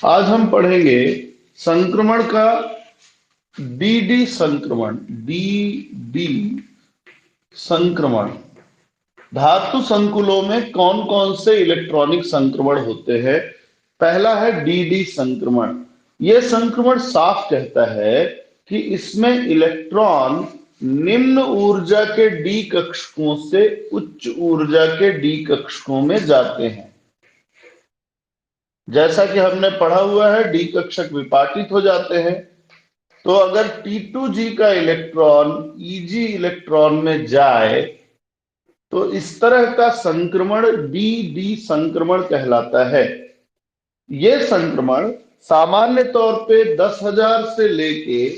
आज हम पढ़ेंगे संक्रमण का डी संक्रमण। डी संक्रमण, धातु संकुलों में कौन कौन से इलेक्ट्रॉनिक संक्रमण होते हैं। पहला है डी संक्रमण। यह संक्रमण साफ कहता है कि इसमें इलेक्ट्रॉन निम्न ऊर्जा के डी कक्षकों से उच्च ऊर्जा के डी कक्षकों में जाते हैं। जैसा कि हमने पढ़ा हुआ है, डी कक्षक विपाटित हो जाते हैं। तो अगर T2G का इलेक्ट्रॉन Eg इलेक्ट्रॉन में जाए तो इस तरह का संक्रमण डी संक्रमण कहलाता है। यह संक्रमण सामान्य तौर पे 10,000 से लेके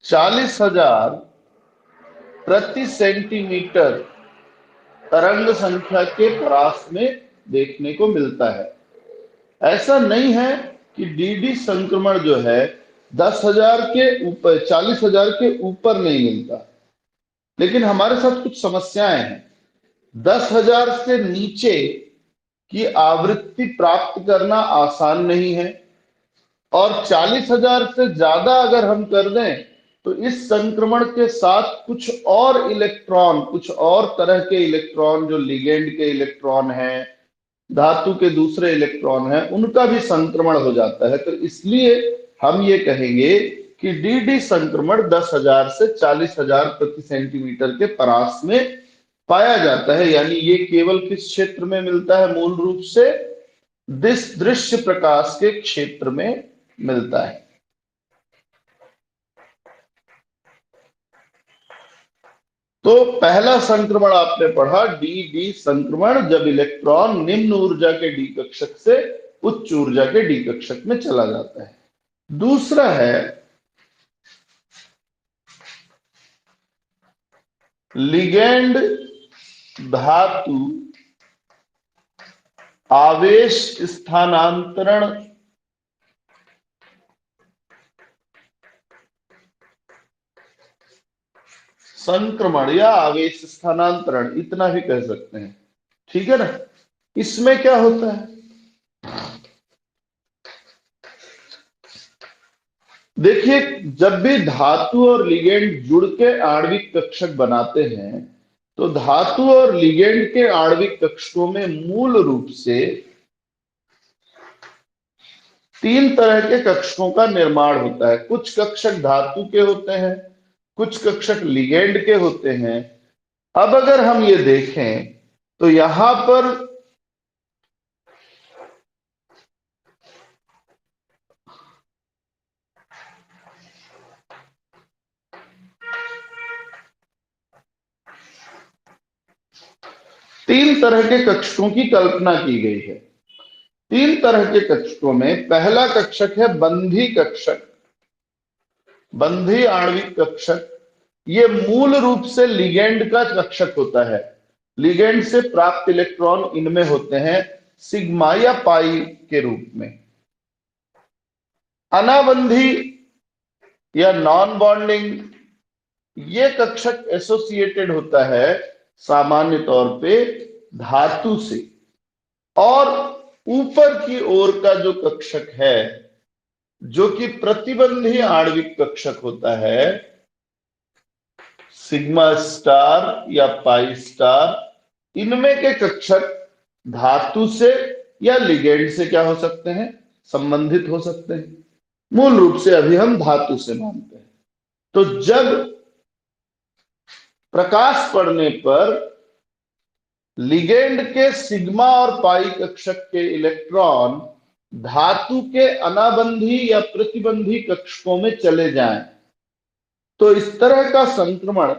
40,000 प्रति सेंटीमीटर तरंग संख्या के परास में देखने को मिलता है। ऐसा नहीं है कि डी संक्रमण जो है 10,000 के ऊपर 40,000 के ऊपर नहीं मिलता, लेकिन हमारे साथ कुछ समस्याएं हैं। 10,000 से नीचे की आवृत्ति प्राप्त करना आसान नहीं है, और 40,000 से ज्यादा अगर हम कर दें तो इस संक्रमण के साथ कुछ और इलेक्ट्रॉन, कुछ और तरह के इलेक्ट्रॉन जो लिगेंड के इलेक्ट्रॉन हैं, धातु के दूसरे इलेक्ट्रॉन हैं, उनका भी संक्रमण हो जाता है। तो इसलिए हम ये कहेंगे कि डी संक्रमण 10,000 से 40,000 प्रति सेंटीमीटर के परास में पाया जाता है। यानी ये केवल किस क्षेत्र में मिलता है? मूल रूप से दृश्य प्रकाश के क्षेत्र में मिलता है। तो पहला संक्रमण आपने पढ़ा डी संक्रमण, जब इलेक्ट्रॉन निम्न ऊर्जा के डी कक्षक से उच्च ऊर्जा के डी कक्षक में चला जाता है। दूसरा है लिगेंड धातु आवेश स्थानांतरण संक्रमण या आवेश स्थानांतरण, इतना भी कह सकते हैं, ठीक है ना। इसमें क्या होता है? देखिए, जब भी धातु और लिगेंड जुड़ के आणविक कक्षक बनाते हैं तो धातु और लिगेंड के आणविक कक्षकों में मूल रूप से 3 तरह के कक्षकों का निर्माण होता है। कुछ कक्षक धातु के होते हैं, कुछ कक्षक लिगेंड के होते हैं। अब अगर हम ये देखें तो यहां पर तीन तरह के कक्षकों की कल्पना की गई है। 3 तरह के कक्षकों में पहला कक्षक है बंधी कक्षक, बंधी आणविक कक्षक। ये मूल रूप से लिगेंड का कक्षक होता है। लिगेंड से प्राप्त इलेक्ट्रॉन इनमें होते हैं सिग्मा या पाई के रूप में। अनाबंधी या नॉन बॉन्डिंग, ये कक्षक एसोसिएटेड होता है सामान्य तौर पे धातु से। और ऊपर की ओर का जो कक्षक है, जो कि प्रतिबंधी आणविक कक्षक होता है, सिग्मा स्टार या पाई स्टार, इनमें के कक्षक धातु से या लिगेंड से क्या हो सकते हैं? संबंधित हो सकते हैं। मूल रूप से अभी हम धातु से मानते हैं। तो जब प्रकाश पड़ने पर लिगेंड के सिग्मा और पाई कक्षक के इलेक्ट्रॉन धातु के अनाबंधी या प्रतिबंधी कक्षकों में चले जाएं, तो इस तरह का संक्रमण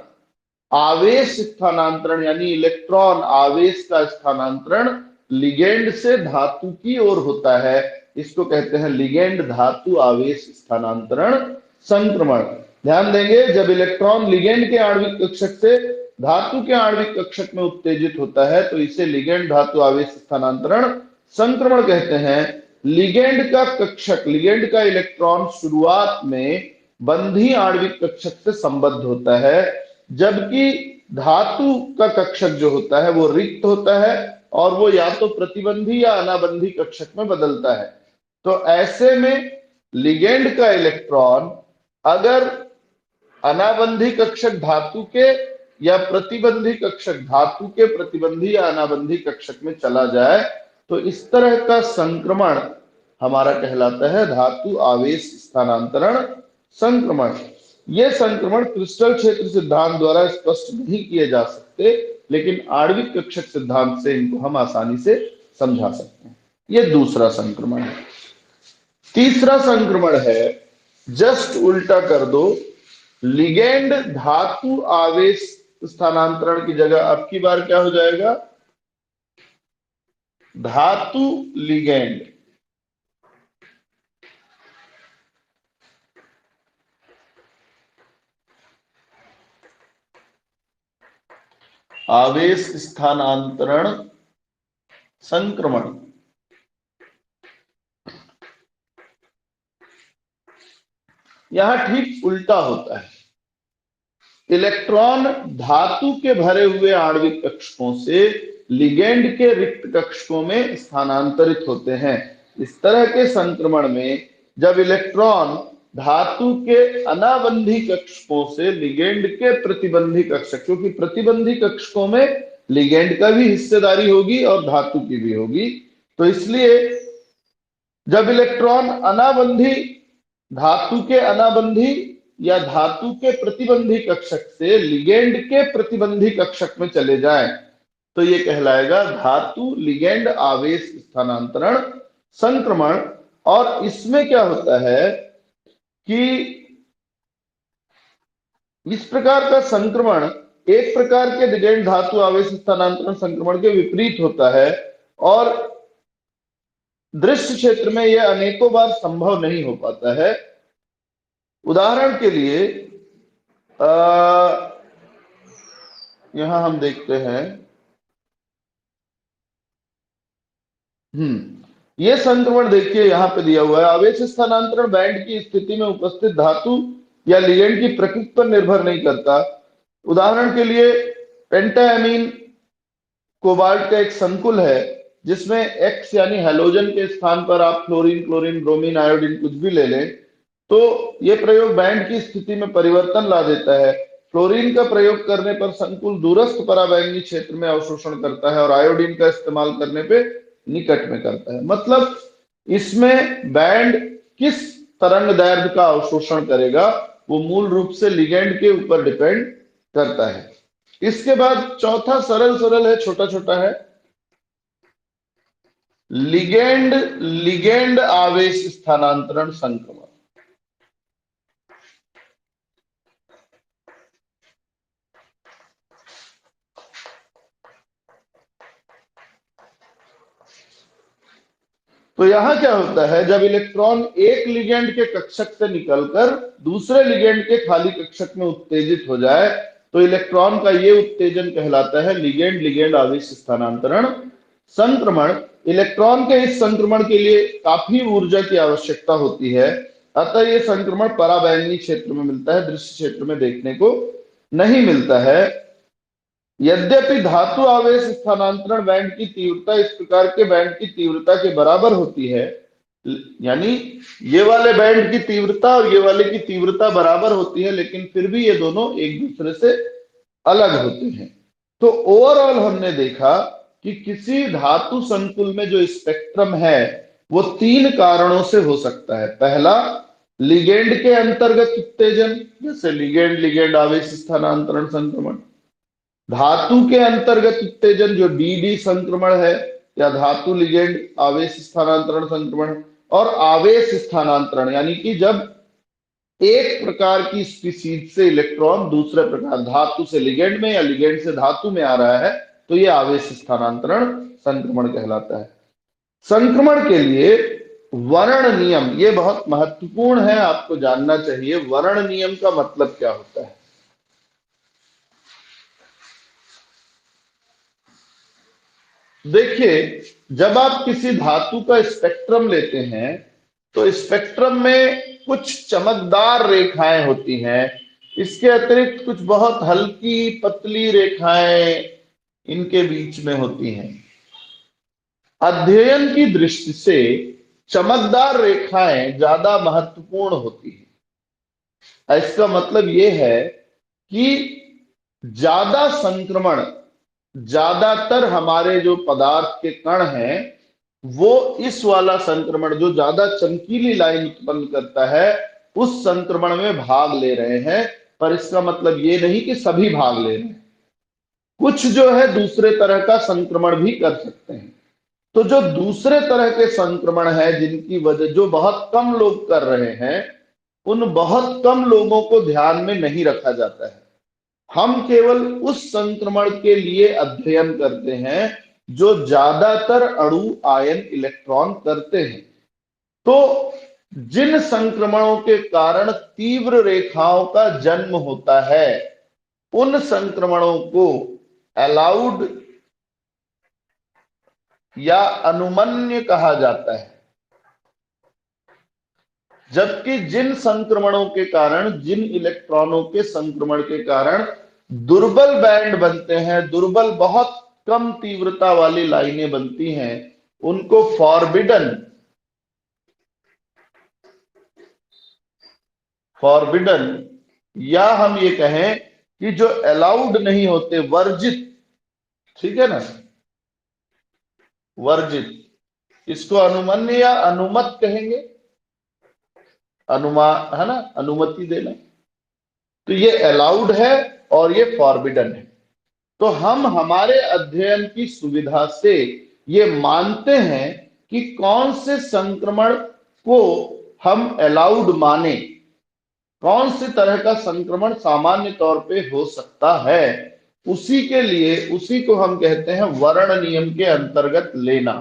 आवेश स्थानांतरण, यानी इलेक्ट्रॉन आवेश का स्थानांतरण लिगेंड से धातु की ओर होता है। इसको कहते हैं लिगेंड धातु आवेश स्थानांतरण संक्रमण। ध्यान देंगे, जब इलेक्ट्रॉन लिगेंड के आणविक कक्षक से धातु के आणविक कक्षक में उत्तेजित होता है तो इसे लिगेंड धातु आवेश स्थानांतरण संक्रमण कहते हैं। लिगेंड का कक्षक, लिगेंड का इलेक्ट्रॉन शुरुआत में बंधी आणविक कक्षक से संबद्ध होता है, जबकि धातु का कक्षक जो होता है वो रिक्त होता है और वो या तो प्रतिबंधी या अनाबंधी कक्षक में बदलता है। तो ऐसे में लिगेंड का इलेक्ट्रॉन अगर अनाबंधी कक्षक धातु के या प्रतिबंधी कक्षक धातु के प्रतिबंधी या अनाबंधी कक्षक में चला जाए तो इस तरह का संक्रमण हमारा कहलाता है धातु आवेश स्थानांतरण संक्रमण। ये संक्रमण क्रिस्टल क्षेत्र सिद्धांत द्वारा स्पष्ट नहीं किए जा सकते, लेकिन आणविक कक्षक सिद्धांत से इनको हम आसानी से समझा सकते हैं। ये दूसरा संक्रमण है। तीसरा संक्रमण है, जस्ट उल्टा कर दो, लिगेंड धातु आवेश स्थानांतरण की जगह अब की बार क्या हो जाएगा, धातु लिगेंड आवेश स्थानांतरण संक्रमण। यहां ठीक उल्टा होता है। इलेक्ट्रॉन धातु के भरे हुए आणविक कक्षकों से लिगेंड के रिक्त कक्षकों में स्थानांतरित होते हैं। इस तरह के संक्रमण में जब इलेक्ट्रॉन धातु के अनाबंधी कक्षकों से लिगेंड के प्रतिबंधी कक्षक, क्योंकि प्रतिबंधी कक्षकों में लिगेंड का भी हिस्सेदारी होगी और धातु की भी होगी, तो इसलिए जब इलेक्ट्रॉन अनाबंधी धातु के अनाबंधी या धातु के प्रतिबंधी कक्षक से लिगेंड के प्रतिबंधी कक्षक में चले जाएं तो ये कहलाएगा धातु लिगेंड आवेश स्थानांतरण संक्रमण। और इसमें क्या होता है कि इस प्रकार का संक्रमण एक प्रकार के लिगेंड धातु आवेश स्थानांतरण संक्रमण के विपरीत होता है और दृश्य क्षेत्र में यह अनेकों बार संभव नहीं हो पाता है। उदाहरण के लिए यहां हम देखते हैं, ये संक्रमण देखिए यहां पे दिया हुआ है, आवेश स्थानांतरण बैंड की स्थिति में उपस्थित धातु या लिगेंड की प्रकृति पर निर्भर नहीं करता। उदाहरण के लिए पेंटाएमीन कोबाल्ट का एक संकुल है जिसमें X यानी हैलोजन के स्थान पर आप फ्लोरीन, क्लोरीन, ब्रोमीन, आयोडीन कुछ भी ले लें तो ये प्रयोग बैंड की स्थिति में परिवर्तन ला देता है। फ्लोरीन का प्रयोग करने पर संकुल दूरस्थ पराबैंगनी क्षेत्र में अवशोषण करता है और आयोडीन का इस्तेमाल करने पे निकट में करता है। मतलब इसमें बैंड किस तरंग दैर्ध्य का अवशोषण करेगा वो मूल रूप से लिगेंड के ऊपर डिपेंड करता है। इसके बाद चौथा सरल सरल है, छोटा छोटा है, लिगेंड लिगेंड आवेश स्थानांतरण संक्रमण। तो यहां क्या होता है, जब इलेक्ट्रॉन एक लिगेंड के कक्षक से निकलकर दूसरे लिगेंड के खाली कक्षक में उत्तेजित हो जाए तो इलेक्ट्रॉन का ये उत्तेजन कहलाता है लिगेंड लिगेंड आवेश स्थानांतरण संक्रमण। इलेक्ट्रॉन के इस संक्रमण के लिए काफी ऊर्जा की आवश्यकता होती है, अतः यह संक्रमण पराबैंगनी क्षेत्र में मिलता है, दृश्य क्षेत्र में देखने को नहीं मिलता है। यद्यपि धातु आवेश स्थानांतरण बैंड की तीव्रता इस प्रकार के बैंड की तीव्रता के बराबर होती है, यानी ये वाले बैंड की तीव्रता और ये वाले की तीव्रता बराबर होती है, लेकिन फिर भी ये दोनों एक दूसरे से अलग होते हैं। तो ओवरऑल हमने देखा कि किसी धातु संकुल में जो स्पेक्ट्रम है वो तीन कारणों से हो सकता है। पहला, लिगेंड के अंतर्गत उत्तेजन, जैसे लिगेंड लिगेंड आवेश स्थानांतरण संक्रमण। धातु के अंतर्गत उत्तेजन जो डी संक्रमण है या धातु लिगेंड आवेश स्थानांतरण संक्रमण। और आवेश स्थानांतरण यानी कि जब एक प्रकार की स्पीसीज से इलेक्ट्रॉन दूसरे प्रकार धातु से लिगेंड में या लिगेंड से धातु में आ रहा है तो यह आवेश स्थानांतरण संक्रमण कहलाता है। संक्रमण के लिए वर्ण नियम ये बहुत महत्वपूर्ण है, आपको जानना चाहिए वर्ण नियम का मतलब क्या होता है। देखिए, जब आप किसी धातु का स्पेक्ट्रम लेते हैं तो स्पेक्ट्रम में कुछ चमकदार रेखाएं होती हैं, इसके अतिरिक्त कुछ बहुत हल्की पतली रेखाएं इनके बीच में होती हैं। अध्ययन की दृष्टि से चमकदार रेखाएं ज्यादा महत्वपूर्ण होती है। इसका मतलब यह है कि ज्यादा संक्रमण, ज्यादातर हमारे जो पदार्थ के कण हैं वो इस वाला संक्रमण जो ज्यादा चमकीली लाइन उत्पन्न करता है उस संक्रमण में भाग ले रहे हैं। पर इसका मतलब ये नहीं कि सभी भाग ले रहे हैं, कुछ जो है दूसरे तरह का संक्रमण भी कर सकते हैं। तो जो दूसरे तरह के संक्रमण है जिनकी वजह जो बहुत कम लोग कर रहे हैं, उन बहुत कम लोगों को ध्यान में नहीं रखा जाता है। हम केवल उस संक्रमण के लिए अध्ययन करते हैं जो ज्यादातर अणु आयन इलेक्ट्रॉन करते हैं। तो जिन संक्रमणों के कारण तीव्र रेखाओं का जन्म होता है उन संक्रमणों को अलाउड या अनुमन्य कहा जाता है। जबकि जिन संक्रमणों के कारण, जिन इलेक्ट्रॉनों के संक्रमण के कारण दुर्बल बैंड बनते हैं, दुर्बल बहुत कम तीव्रता वाली लाइनें बनती हैं, उनको फॉरबिडन या हम ये कहें कि जो अलाउड नहीं होते, वर्जित, ठीक है ना, वर्जित, इसको अनुमन्य या अनुमत कहेंगे, अनुमा है ना, अनुमति देना। तो ये अलाउड है और ये फॉरबिडन है। तो हम हमारे अध्ययन की सुविधा से ये मानते हैं कि कौन से संक्रमण को हम अलाउड माने, कौन से तरह का संक्रमण सामान्य तौर पे हो सकता है, उसी के लिए, उसी को हम कहते हैं वर्ण नियम के अंतर्गत लेना।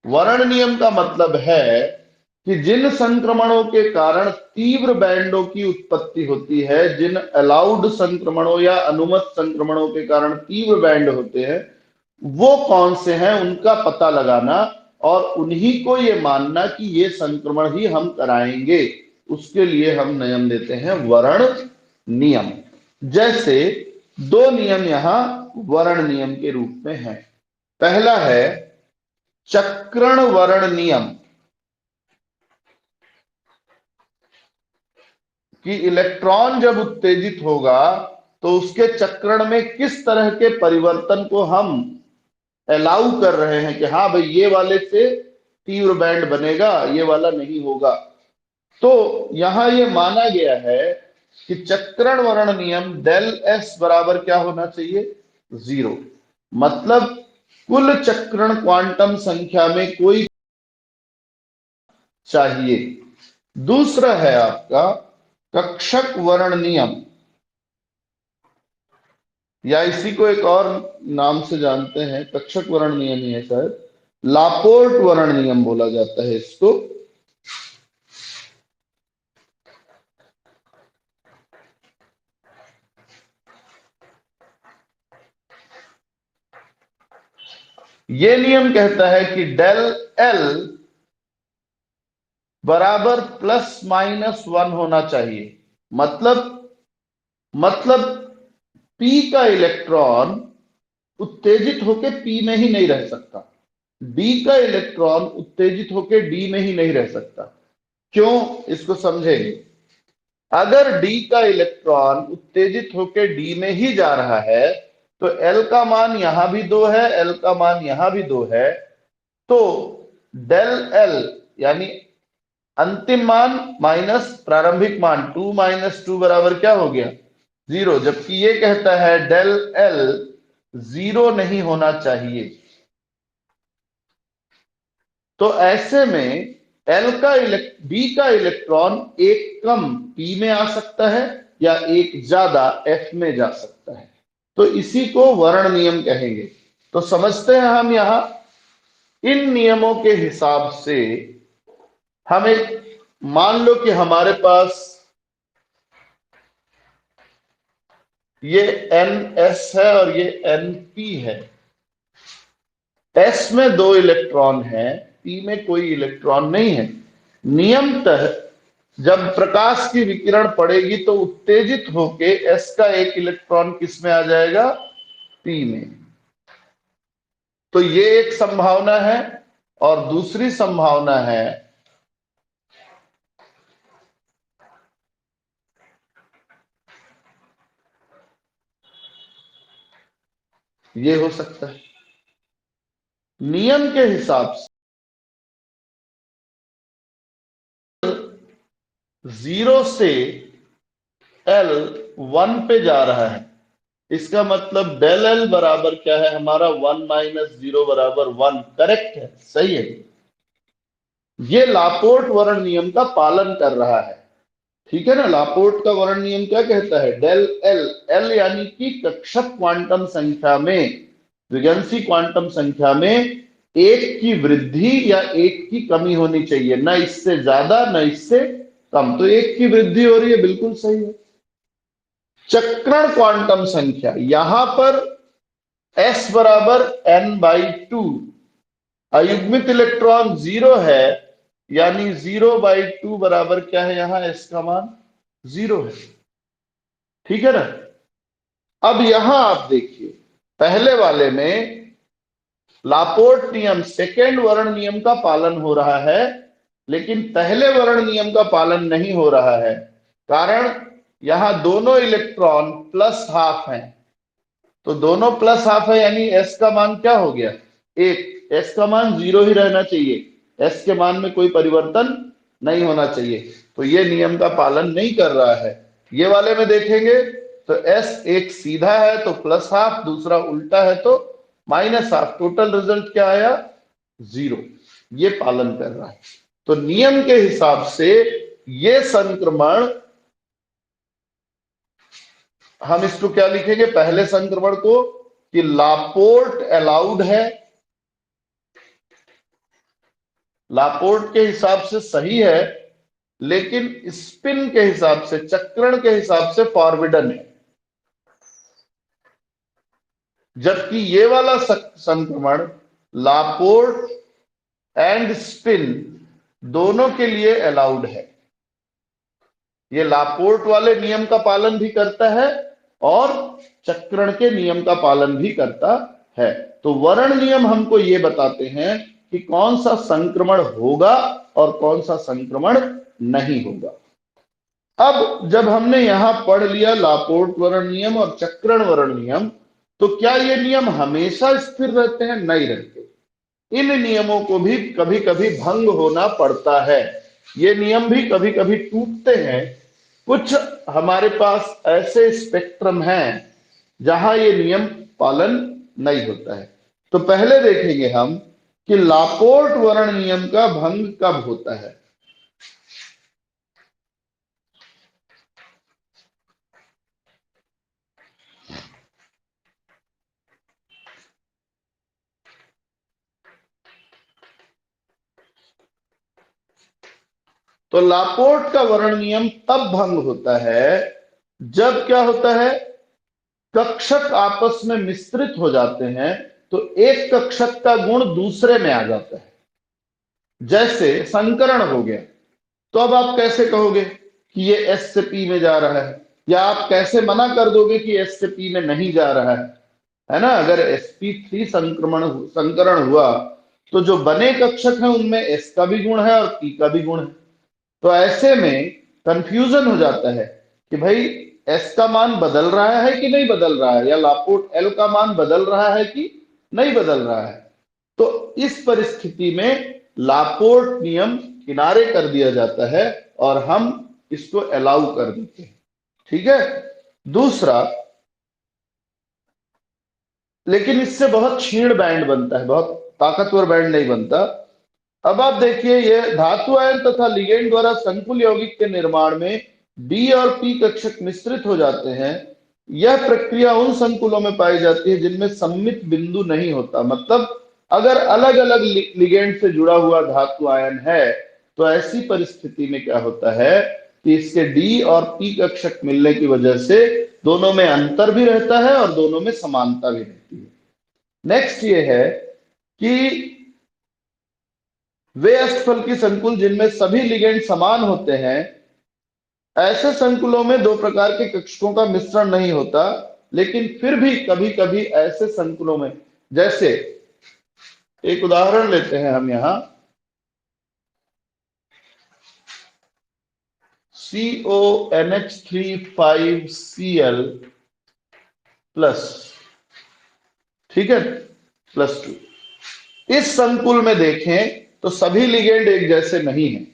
वर्ण नियम का मतलब है कि जिन संक्रमणों के कारण तीव्र बैंडों की उत्पत्ति होती है, जिन अलाउड संक्रमणों या अनुमत संक्रमणों के कारण तीव्र बैंड होते हैं, वो कौन से हैं उनका पता लगाना और उन्हीं को ये मानना कि ये संक्रमण ही हम कराएंगे। उसके लिए हम नियम देते हैं वर्ण नियम। जैसे दो नियम यहां वर्ण नियम के रूप में हैं। पहला है चक्रण वर्ण नियम, कि इलेक्ट्रॉन जब उत्तेजित होगा तो उसके चक्रण में किस तरह के परिवर्तन को हम अलाउ कर रहे हैं कि हाँ भाई ये वाले से तीव्र बैंड बनेगा, ये वाला नहीं होगा। तो यहां ये माना गया है कि चक्रण वर्ण नियम डेल एस बराबर क्या होना चाहिए, 0। मतलब कुल चक्रण क्वांटम संख्या में कोई चाहिए। दूसरा है आपका कक्षक वर्ण नियम, या इसी को एक और नाम से जानते हैं, कक्षक वर्ण नियम ही है शायद, लापोर्ट वर्ण नियम बोला जाता है इसको। ये नियम कहता है कि डेल एल बराबर प्लस माइनस 1 होना चाहिए। मतलब पी का इलेक्ट्रॉन उत्तेजित होकर पी में ही नहीं रह सकता, डी का इलेक्ट्रॉन उत्तेजित होकर डी में ही नहीं रह सकता। क्यों, इसको समझेंगे। अगर डी का इलेक्ट्रॉन उत्तेजित होकर डी में ही जा रहा है तो एल का मान यहां भी 2 है, एल का मान यहां भी 2 है। तो डेल एल यानी अंतिम मान माइनस प्रारंभिक मान 2 - 2 बराबर क्या हो गया, 0। जबकि ये कहता है डेल एल 0 नहीं होना चाहिए। तो ऐसे में डी का इलेक्ट्रॉन एक कम पी में आ सकता है या एक ज्यादा एफ में जा सकता है। तो इसी को वर्ण नियम कहेंगे। तो समझते हैं हम यहां इन नियमों के हिसाब से हम एक, मान लो कि हमारे पास ये एन है और ये एन पी है। एस में 2 इलेक्ट्रॉन है, पी में कोई इलेक्ट्रॉन नहीं है। नियमतः जब प्रकाश की विकिरण पड़ेगी तो उत्तेजित होके एस का एक इलेक्ट्रॉन किस में आ जाएगा, पी में। तो ये एक संभावना है, और दूसरी संभावना है ये हो सकता है। नियम के हिसाब से 0 से L 1 पे जा रहा है, इसका मतलब डेल एल बराबर क्या है हमारा 1 माइनस 0 बराबर 1। करेक्ट है, सही है। ये लापोर्ट वर्ण नियम का पालन कर रहा है, ठीक है ना। लापोर्ट का वर्ण नियम क्या कहता है, डेल एल, एल यानी कि कक्षक क्वांटम संख्या में, द्विगंशी क्वांटम संख्या में एक की वृद्धि या एक की कमी होनी चाहिए, ना इससे ज्यादा ना इससे कम। तो एक की वृद्धि हो रही है, बिल्कुल सही है। चक्रण क्वांटम संख्या, यहां पर s बराबर n/2, अयुग्मित इलेक्ट्रॉन 0 है, यानी 0/2 बराबर क्या है, यहां s का मान 0 है, ठीक है ना। अब यहां आप देखिए, पहले वाले में लापोर्ट नियम सेकेंड वर्ण नियम का पालन हो रहा है, लेकिन पहले वर्ण नियम का पालन नहीं हो रहा है। कारण यहां दोनों इलेक्ट्रॉन प्लस हाफ हैं, तो दोनों प्लस हाफ है, यानी s का मान क्या हो गया, एक। s का मान 0 ही रहना चाहिए, s के मान में कोई परिवर्तन नहीं होना चाहिए, तो ये नियम का पालन नहीं कर रहा है। ये वाले में देखेंगे तो s एक सीधा है तो प्लस हाफ, दूसरा उल्टा है तो माइनस हाफ, टोटल रिजल्ट क्या आया, 0। ये पालन कर रहा है। तो नियम के हिसाब से ये संक्रमण, हम इसको क्या लिखेंगे, पहले संक्रमण को कि लापोर्ट अलाउड है, लापोर्ट के हिसाब से सही है, लेकिन स्पिन के हिसाब से, चक्रण के हिसाब से फॉरबिडन है। जबकि ये वाला संक्रमण लापोर्ट एंड स्पिन दोनों के लिए अलाउड है। ये लापोर्ट वाले नियम का पालन भी करता है और चक्रण के नियम का पालन भी करता है। तो वर्ण नियम हमको ये बताते हैं कि कौन सा संक्रमण होगा और कौन सा संक्रमण नहीं होगा। अब जब हमने यहां पढ़ लिया लापोर्ट वर्ण नियम और चक्रण वर्ण नियम, तो क्या ये नियम हमेशा स्थिर रहते हैं, नहीं रहते। इन नियमों को भी कभी कभी भंग होना पड़ता है, ये नियम भी कभी कभी टूटते हैं। कुछ हमारे पास ऐसे स्पेक्ट्रम हैं जहां ये नियम पालन नहीं होता है। तो पहले देखेंगे हम कि लापोर्ट वर्ण नियम का भंग कब होता है। तो लापोर्ट का वर्ण नियम तब भंग होता है जब क्या होता है, कक्षक आपस में मिश्रित हो जाते हैं, तो एक कक्षक का गुण दूसरे में आ जाता है। जैसे संकरण हो गया, तो अब आप कैसे कहोगे कि ये एस से पी में जा रहा है, या आप कैसे मना कर दोगे कि एस से पी में नहीं जा रहा है ना। अगर sp3 संकरण हुआ, तो जो बने कक्षक हैं उनमें s का भी गुण है और p का भी गुण है। तो ऐसे में कंफ्यूजन हो जाता है कि भाई s का मान बदल रहा है कि नहीं बदल रहा है, या लापोर्ट l का मान बदल रहा है कि नहीं बदल रहा है। तो इस परिस्थिति में लापोर्ट नियम किनारे कर दिया जाता है और हम इसको अलाउ कर देते हैं, ठीक है। दूसरा, लेकिन इससे बहुत क्षीण बैंड बनता है, बहुत ताकतवर बैंड नहीं बनता। अब आप देखिए, ये धातु आयन तथा लिगेंड द्वारा संकुल यौगिक के निर्माण में डी और पी कक्षक मिश्रित हो जाते हैं। यह प्रक्रिया उन संकुलों में पाई जाती है जिनमें सम्मित बिंदु नहीं होता। मतलब अगर अलग अलग लिगेंड से जुड़ा हुआ धातु आयन है, तो ऐसी परिस्थिति में क्या होता है कि इसके डी और पी कक्षक मिलने की वजह से दोनों में अंतर भी रहता है और दोनों में समानता भी रहती है। नेक्स्ट ये है कि वे अष्टफल की संकुल जिनमें सभी लिगेंड समान होते हैं, ऐसे संकुलों में दो प्रकार के कक्षकों का मिश्रण नहीं होता। लेकिन फिर भी कभी कभी ऐसे संकुलों में, जैसे एक उदाहरण लेते हैं हम यहां, CONH3 5Cl प्लस, ठीक है, +2। इस संकुल में देखें तो सभी लिगेंड एक जैसे नहीं है।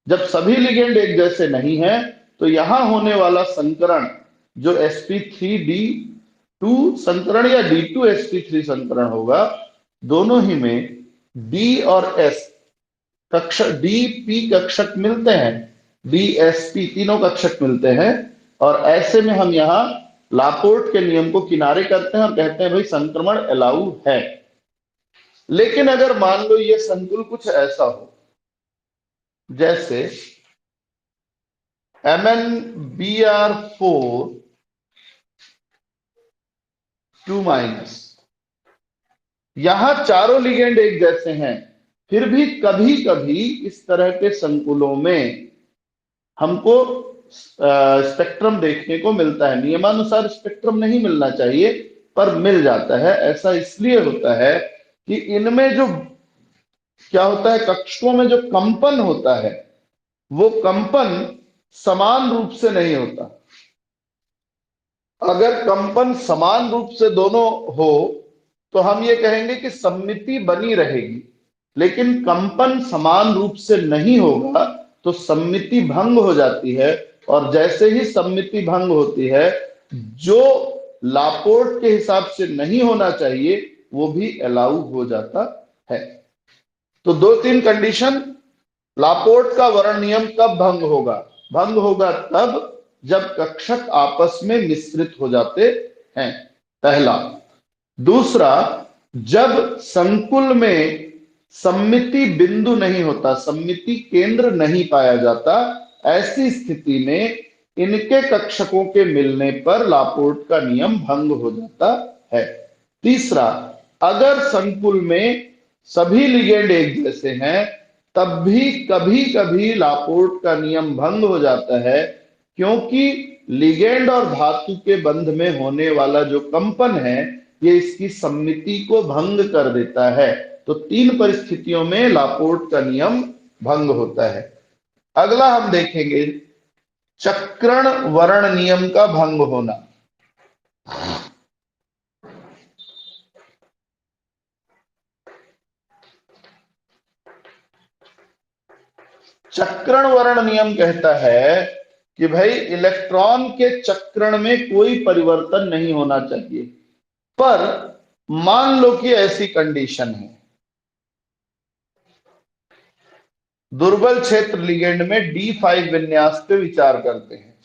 जब सभी लिगेंड एक जैसे नहीं है तो यहां होने वाला संकरण जो sp3d2 संकरण या D2sp3 संकरण होगा, दोनों ही में D और S कक्षक, DP कक्षक मिलते हैं, DSP तीनों कक्षक मिलते हैं। और ऐसे में हम यहां लापोर्ट के नियम को किनारे करते हैं और कहते हैं भाई संक्रमण अलाउ है। लेकिन अगर मान लो ये संकुल कुछ ऐसा हो जैसे MnBr4 2-, यहां चारों लिगेंड एक जैसे हैं, फिर भी कभी कभी इस तरह के संकुलों में हमको स्पेक्ट्रम देखने को मिलता है। नियमानुसार स्पेक्ट्रम नहीं मिलना चाहिए पर मिल जाता है। ऐसा इसलिए होता है कि इनमें जो क्या होता है, कक्षकों में जो कंपन होता है वो कंपन समान रूप से नहीं होता। अगर कंपन समान रूप से दोनों हो तो हम ये कहेंगे कि सममिति बनी रहेगी, लेकिन कंपन समान रूप से नहीं होगा तो सममिति भंग हो जाती है। और जैसे ही सममिति भंग होती है, जो लापोर्ट के हिसाब से नहीं होना चाहिए वो भी अलाउ हो जाता है। तो 2-3 कंडीशन। लापोर्ट का वर्ण नियम कब भंग होगा? भंग होगा तब जब कक्षक आपस में मिश्रित हो जाते हैं, पहला। दूसरा, जब संकुल में सममिति बिंदु नहीं होता, सममिति केंद्र नहीं पाया जाता, ऐसी स्थिति में इनके कक्षकों के मिलने पर लापोर्ट का नियम भंग हो जाता है। तीसरा, अगर संकुल में सभी लिगेंड एक जैसे हैं तब भी कभी कभी लापोर्ट का नियम भंग हो जाता है, क्योंकि लिगेंड और धातु के बंध में होने वाला जो कंपन है ये इसकी सममिति को भंग कर देता है। तो 3 परिस्थितियों में लापोर्ट का नियम भंग होता है। अगला हम देखेंगे चक्रण वर्ण नियम का भंग होना। चक्रण वर्ण नियम कहता है कि भाई इलेक्ट्रॉन के चक्रण में कोई परिवर्तन नहीं होना चाहिए, पर मान लो कि ऐसी कंडीशन है, दुर्बल क्षेत्र लिगेंड में D5 विन्यास पे विचार करते हैं।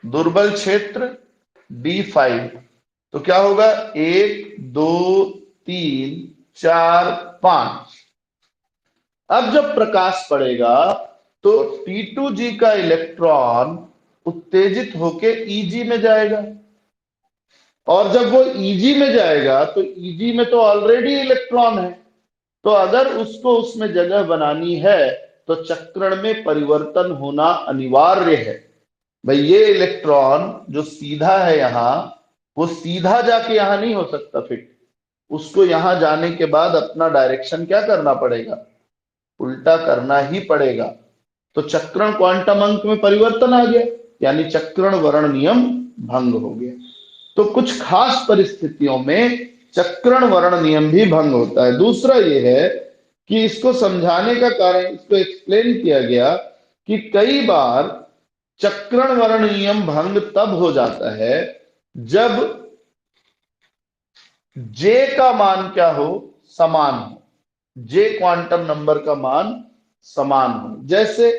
दुर्बल क्षेत्र D5 तो क्या होगा, 1 2 3 4 5। अब जब प्रकाश पड़ेगा तो T2G का इलेक्ट्रॉन उत्तेजित होके EG में जाएगा, और जब वो EG में जाएगा तो EG में तो ऑलरेडी इलेक्ट्रॉन है, तो अगर उसको उसमें जगह बनानी है तो चक्रण में परिवर्तन होना अनिवार्य है। भाई ये इलेक्ट्रॉन जो सीधा है यहां, वो सीधा जाके यहां नहीं हो सकता फिट, उसको यहां जाने के बाद अपना डायरेक्शन क्या करना पड़ेगा, उल्टा करना ही पड़ेगा। तो चक्रण क्वांटम अंक में परिवर्तन आ गया, यानी चक्रण वर्ण नियम भंग हो गया। तो कुछ खास परिस्थितियों में चक्रण वर्ण नियम भी भंग होता है। दूसरा ये है कि इसको समझाने का कारण, इसको एक्सप्लेन किया गया कि कई बार चक्रण वर्ण नियम भंग तब हो जाता है जब J का मान क्या हो, समान हो, J क्वांटम नंबर का मान समान हो। जैसे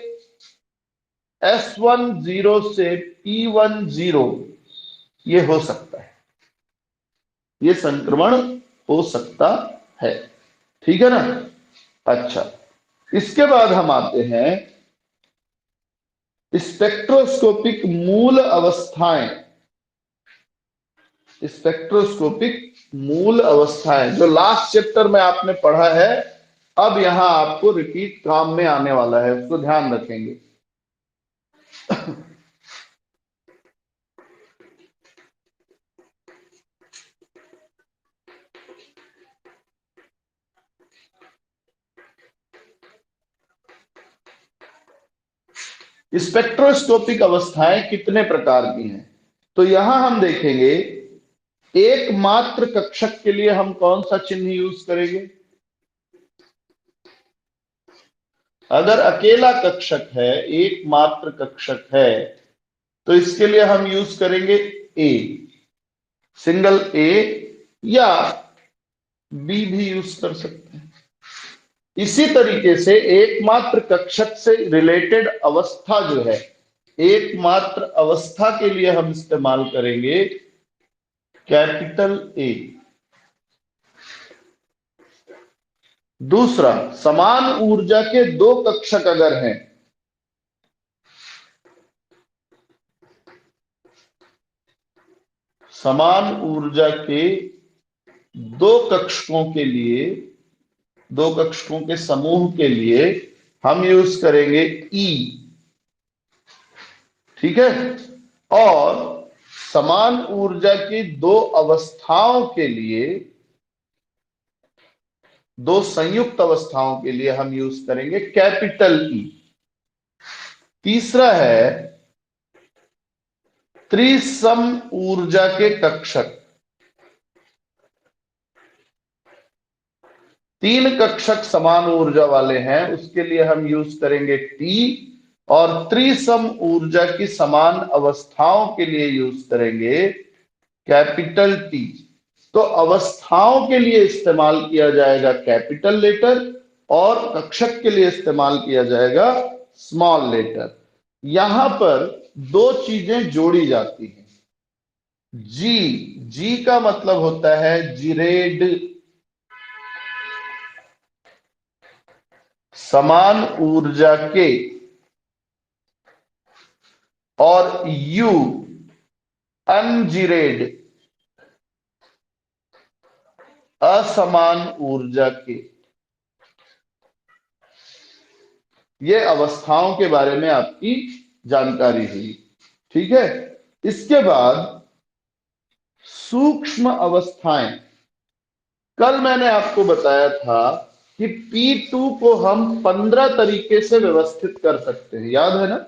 S10 से P10 ये हो सकता है, ये संक्रमण हो सकता है, ठीक है ना। अच्छा, इसके बाद हम आते हैं स्पेक्ट्रोस्कोपिक मूल अवस्थाएं। स्पेक्ट्रोस्कोपिक मूल अवस्थाएं जो लास्ट चैप्टर में आपने पढ़ा है, अब यहां आपको रिपीट काम में आने वाला है, उसको ध्यान रखेंगे। स्पेक्ट्रोस्कोपिक अवस्थाएं कितने प्रकार की हैं? तो यहां हम देखेंगे एकमात्र कक्षक के लिए हम कौन सा चिन्ह यूज करेंगे? अगर अकेला कक्षक है, एकमात्र कक्षक है, तो इसके लिए हम यूज करेंगे ए, सिंगल ए, या बी भी यूज कर सकते हैं। इसी तरीके से एकमात्र कक्षक से रिलेटेड अवस्था जो है, एकमात्र अवस्था के लिए हम इस्तेमाल करेंगे कैपिटल ए। दूसरा, समान ऊर्जा के दो कक्षक अगर हैं, समान ऊर्जा के दो कक्षकों के लिए, दो कक्षकों के समूह के लिए हम यूज करेंगे ई, ठीक है। और समान ऊर्जा की दो अवस्थाओं के लिए, दो संयुक्त अवस्थाओं के लिए हम यूज करेंगे कैपिटल ई। तीसरा है त्रिसम ऊर्जा के कक्षक। तीन कक्षक समान ऊर्जा वाले हैं, उसके लिए हम यूज करेंगे टी, और त्रिसम ऊर्जा की समान अवस्थाओं के लिए यूज करेंगे कैपिटल टी। तो अवस्थाओं के लिए इस्तेमाल किया जाएगा कैपिटल लेटर, और कक्षक के लिए इस्तेमाल किया जाएगा स्मॉल लेटर। यहां पर दो चीजें जोड़ी जाती हैं। जी, जी का मतलब होता है जिरेड, समान ऊर्जा के, और यू अनजिरेड, असमान ऊर्जा के। ये अवस्थाओं के बारे में आपकी जानकारी हुई, ठीक है। इसके बाद सूक्ष्म अवस्थाएं। कल मैंने आपको बताया था कि P2 को हम 15 तरीके से व्यवस्थित कर सकते हैं, याद है ना?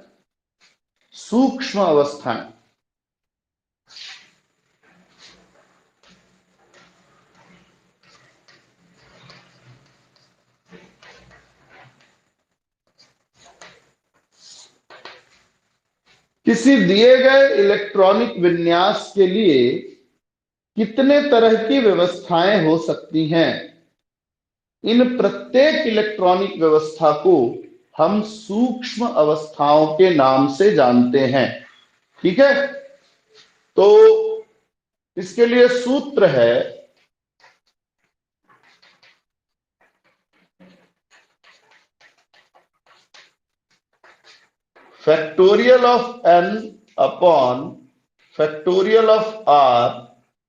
सूक्ष्म अवस्थाएं। किसी दिए गए इलेक्ट्रॉनिक विन्यास के लिए कितने तरह की व्यवस्थाएं हो सकती हैं? इन प्रत्येक इलेक्ट्रॉनिक व्यवस्था को हम सूक्ष्म अवस्थाओं के नाम से जानते हैं, ठीक है। तो इसके लिए सूत्र है factorial of n upon factorial of r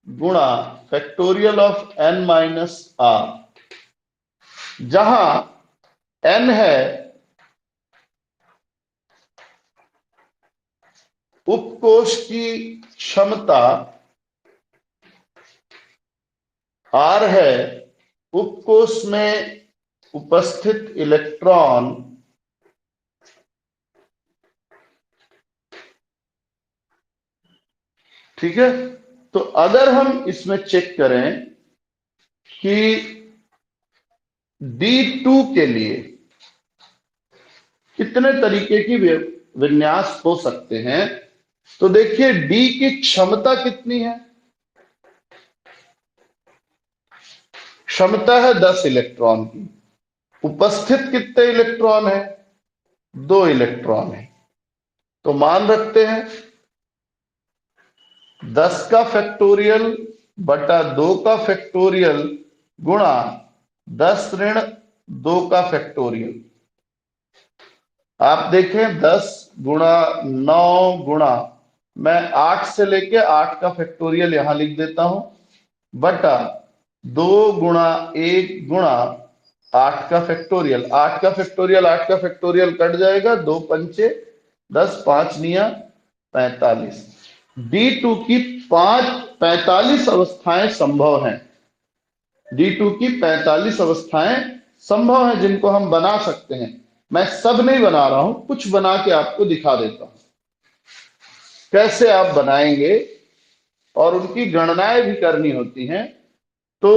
गुणा factorial of n minus r, जहां n है उपकोष की क्षमता, r है उपकोष में उपस्थित इलेक्ट्रॉन, ठीक है। तो अगर हम इसमें चेक करें कि D2 के लिए कितने तरीके की विन्यास हो सकते हैं, तो देखिए D की क्षमता कितनी है? क्षमता है 10 इलेक्ट्रॉन की। उपस्थित कितने इलेक्ट्रॉन है? 2 इलेक्ट्रॉन है। तो मान रखते हैं 10 का फैक्टोरियल बटा 2 का फैक्टोरियल गुणा 10 ऋण 2 का फैक्टोरियल। आप देखें 10 गुणा 9 गुणा, मैं 8 से लेके 8 का फैक्टोरियल यहां लिख देता हूं, बटा 2 गुणा 1 गुणा 8 का फैक्टोरियल। 8 का फैक्टोरियल 8 का फैक्टोरियल कट जाएगा, 2 पंचे 10, 5 निया 45। D2 की 45 अवस्थाएं संभव हैं। D2 की 45 अवस्थाएं संभव हैं जिनको हम बना सकते हैं। मैं सब नहीं बना रहा हूं, कुछ बना के आपको दिखा देता हूं कैसे आप बनाएंगे, और उनकी गणनाएं भी करनी होती हैं। तो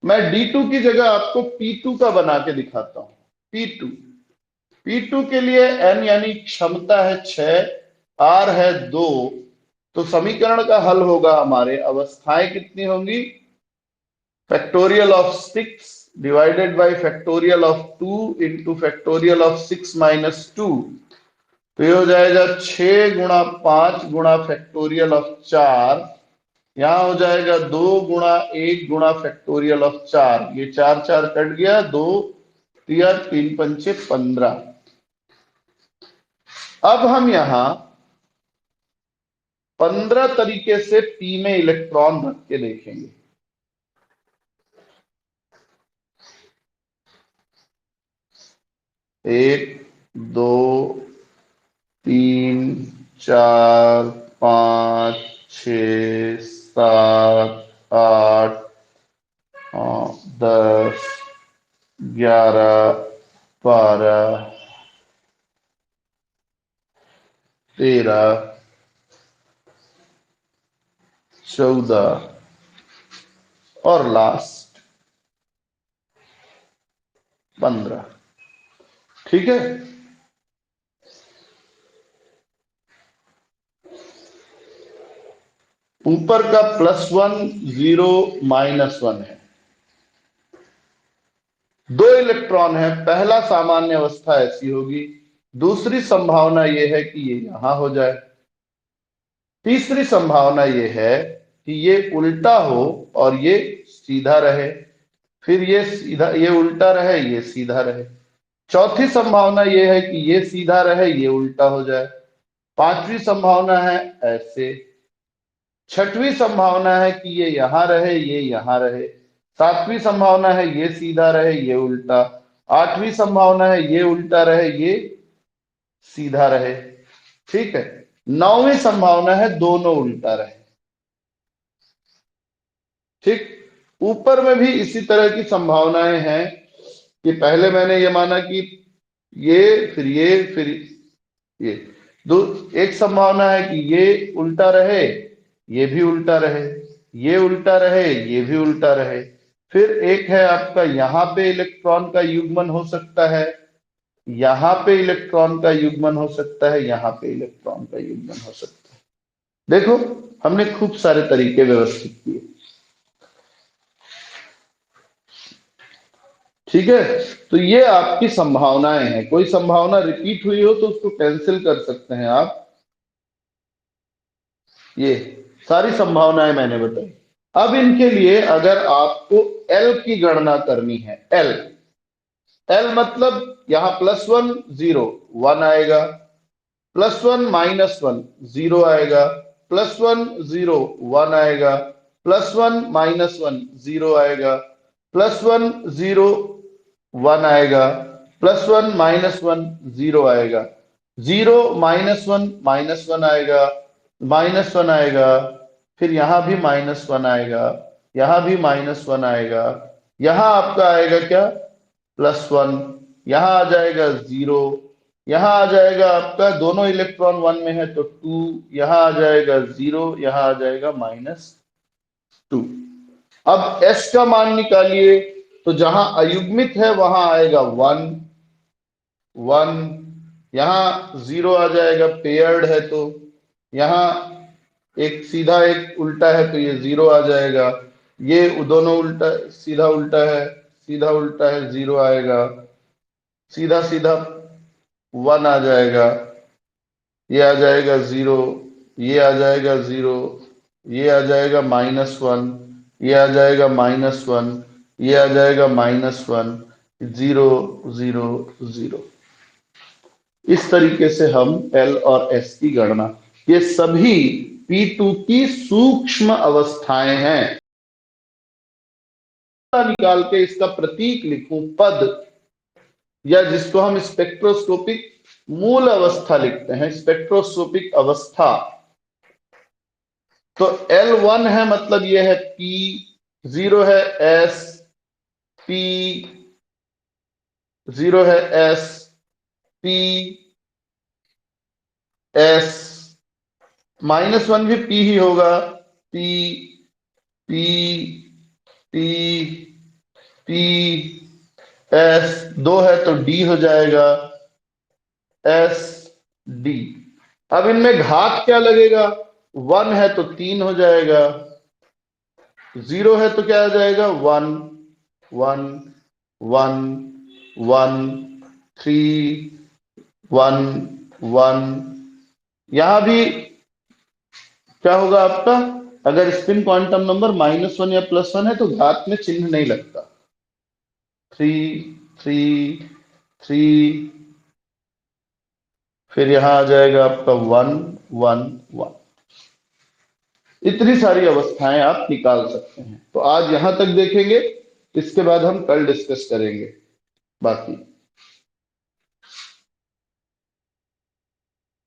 मैं D2 की जगह आपको P2 का बना के दिखाता हूं। P2 P2 के लिए n यानी क्षमता है 6, R है 2, तो समीकरण का हल होगा हमारे, अवस्थाएं कितनी होंगी, factorial of 6 divided by factorial of 2 into factorial of 6 minus 2। तो ये हो जाएगा 6 गुणा 5 गुणा फैक्टोरियल ऑफ 4, यहां हो जाएगा 2 गुणा 1 गुणा फैक्टोरियल ऑफ 4, ये 4 4 कट गया, 2 3 3 पंचे 15। अब हम यहां 15 तरीके से पी में इलेक्ट्रॉन रख के देखेंगे। 1 2 3 4 5 6 7 8 10 11 12 13 14 और लास्ट 15। ठीक है, ऊपर का +1 0 -1 है, 2 इलेक्ट्रॉन है, पहला सामान्य अवस्था ऐसी होगी, दूसरी संभावना यह है कि ये यहां हो जाए, तीसरी संभावना यह है कि ये उल्टा हो और ये सीधा रहे, फिर ये सीधा, ये उल्टा रहे, ये सीधा रहे। चौथी संभावना यह है कि ये सीधा रहे, ये उल्टा हो जाए। पांचवी संभावना है ऐसे। छठवीं संभावना है कि ये यहां रहे, ये यहां रहे। सातवीं संभावना है ये सीधा रहे, ये उल्टा। आठवीं संभावना है ये उल्टा रहे, ये सीधा रहे। ठीक है, नौवीं संभावना है दोनों उल्टा रहे। ठीक, ऊपर में भी इसी तरह की संभावनाएं हैं कि पहले मैंने ये माना कि ये फिर ये फिर ये दो। एक संभावना है कि ये उल्टा रहे, ये भी उल्टा रहे, ये उल्टा रहे, ये भी उल्टा रहे। फिर एक है आपका, यहां पे इलेक्ट्रॉन का युग्मन हो सकता है, यहां पे इलेक्ट्रॉन का युग्मन हो सकता है, यहां पे इलेक्ट्रॉन का युग्मन हो सकता है। देखो, हमने खूब सारे तरीके व्यवस्थित किए। ठीक है, तो ये आपकी संभावनाएं हैं। कोई संभावना रिपीट हुई हो तो उसको कैंसिल कर सकते हैं आप। ये सारी संभावनाएं मैंने बताई। अब इनके लिए अगर आपको एल की गणना करनी है, एल, एल मतलब यहां +1 0 1 आएगा, +1 -1 0 आएगा, +1 0 1 आएगा, +1 -1 0 आएगा, +1 0 1 आएगा, +1 -1 0 आएगा, 0 -1 आएगा, -1 आएगा, फिर यहां भी -1 आएगा, यहां भी -1 आएगा, यहां आपका आएगा क्या, +1, यहां आ जाएगा 0, यहां आ जाएगा आपका, दोनों इलेक्ट्रॉन 1 में है तो 2, यहां आ जाएगा 0, यहां आ जाएगा -2। अब s का मान निकालिए, तो जहां अयुग्मित है वहां आएगा 1 1, यहां 0 आ जाएगा, पेयर्ड है तो यहां एक सीधा एक उल्टा है तो ये 0 आ जाएगा, ये दोनों उल्टा, सीधा उल्टा है, सीधा उल्टा है, 0 आएगा, सीधा सीधा 1 आ जाएगा, ये आ जाएगा 0, ये आ जाएगा 0, ये आ जाएगा -1, ये आ जाएगा -1, ये आ जाएगा -1, 0 0 0। इस तरीके से हम L और S की गणना, ये सभी P2 की सूक्ष्म अवस्थाएं हैं। निकाल के इसका प्रतीक लिखूं, पद, या जिसको हम स्पेक्ट्रोस्कोपिक मूल अवस्था लिखते हैं, स्पेक्ट्रोस्कोपिक अवस्था। तो L1 है, मतलब ये है P, 0 है S, P, 0 है S, P, S, -1 भी P ही होगा, P, P, P, P, S, 2 है तो D हो जाएगा, S, D। अब इनमें घात क्या लगेगा? 1 है तो 3 हो जाएगा, 0 है तो क्या आ जाएगा? 1, 1, 1, 1, 3, 1, 1। यहां भी क्या होगा आपका? अगर स्पिन क्वांटम नंबर -1 या +1 है तो घात में चिन्ह नहीं लगता। 3, 3, 3, फिर यहां आ जाएगा आपका 1, 1, 1। इतनी सारी अवस्थाएं आप निकाल सकते हैं। तो आज यहां तक देखेंगे, इसके बाद हम कल डिस्कस करेंगे बाकी।